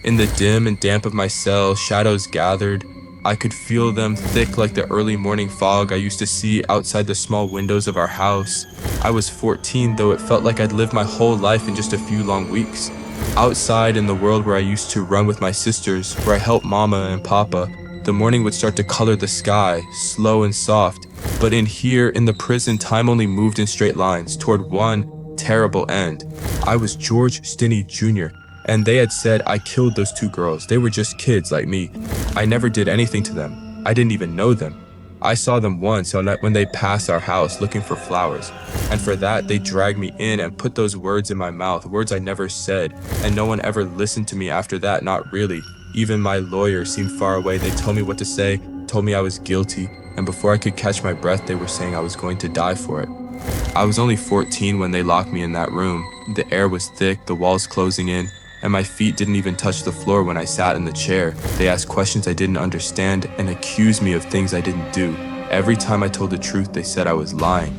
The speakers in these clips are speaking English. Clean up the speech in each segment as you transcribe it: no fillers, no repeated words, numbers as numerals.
In the dim and damp of my cell, shadows gathered. I could feel them thick like the early morning fog I used to see outside the small windows of our house. I was 14, though it felt like I'd lived my whole life in just a few long weeks. Outside in the world where I used to run with my sisters, where I helped Mama and Papa, the morning would start to color the sky, slow and soft. But in here, in the prison, time only moved in straight lines toward one terrible end. I was George Stinney Jr., and they had said I killed those two girls. They were just kids like me. I never did anything to them. I didn't even know them. I saw them once when they passed our house looking for flowers. And for that, they dragged me in and put those words in my mouth, words I never said. And no one ever listened to me after that, not really. Even my lawyer seemed far away. They told me what to say, told me I was guilty. And before I could catch my breath, they were saying I was going to die for it. I was only 14 when they locked me in that room. The air was thick, the walls closing in, and my feet didn't even touch the floor when I sat in the chair. They asked questions I didn't understand and accused me of things I didn't do. Every time I told the truth, they said I was lying.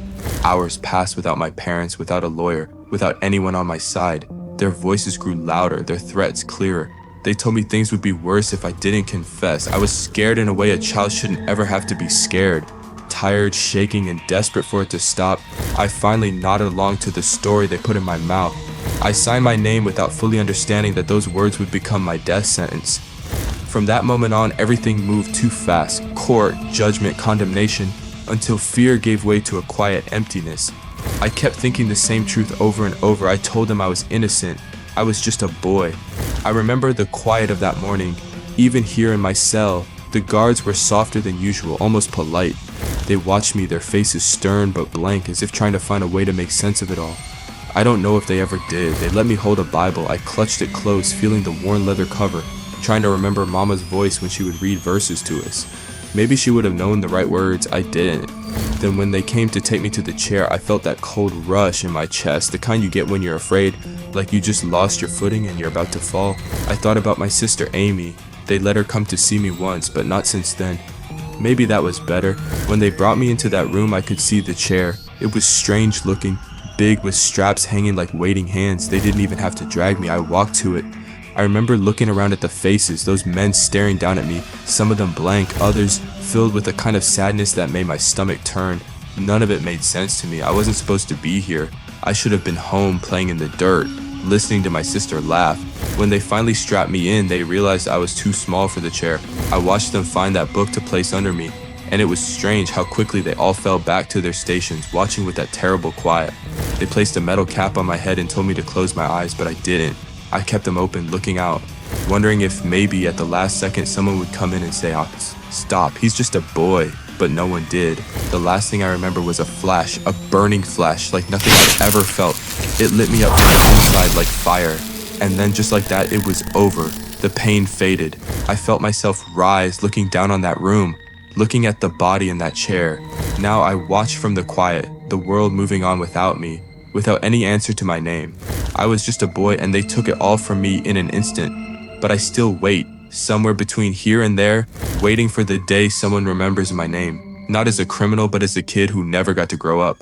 Hours passed without my parents, without a lawyer, without anyone on my side. Their voices grew louder, their threats clearer. They told me things would be worse if I didn't confess. I was scared in a way a child shouldn't ever have to be scared. Tired, shaking, and desperate for it to stop, I finally nodded along to the story they put in my mouth. I signed my name without fully understanding that those words would become my death sentence. From that moment on, everything moved too fast. Court, judgment, condemnation, until fear gave way to a quiet emptiness. I kept thinking the same truth over and over. I told them I was innocent. I was just a boy. I remember the quiet of that morning. Even here in my cell, the guards were softer than usual, almost polite. They watched me, their faces stern but blank, as if trying to find a way to make sense of it all. I don't know if they ever did. They let me hold a Bible. I clutched it close, feeling the worn leather cover, trying to remember Mama's voice when she would read verses to us. Maybe she would have known the right words. I didn't. Then when they came to take me to the chair, I felt that cold rush in my chest, the kind you get when you're afraid, like you just lost your footing and you're about to fall. I thought about my sister Amy. They let her come to see me once, but not since then. Maybe that was better. When they brought me into that room, I could see the chair. It was strange looking, big with straps hanging like waiting hands. They didn't even have to drag me. I walked to it. I remember looking around at the faces, those men staring down at me, some of them blank, others filled with a kind of sadness that made my stomach turn. None of it made sense to me. I wasn't supposed to be here. I should have been home playing in the dirt, listening to my sister laugh. When they finally strapped me in, they realized I was too small for the chair. I watched them find that book to place under me, and it was strange how quickly they all fell back to their stations, watching with that terrible quiet. They placed a metal cap on my head and told me to close my eyes, but I didn't. I kept them open, looking out, wondering if maybe at the last second someone would come in and say, "Stop, he's just a boy." But no one did. The last thing I remember was a flash, a burning flash, like nothing I'd ever felt. It lit me up from the inside like fire. And then just like that, it was over. The pain faded. I felt myself rise, looking down on that room, looking at the body in that chair. Now I watched from the quiet, the world moving on without me, without any answer to my name. I was just a boy and they took it all from me in an instant. But I still wait, somewhere between here and there, waiting for the day someone remembers my name. Not as a criminal, but as a kid who never got to grow up.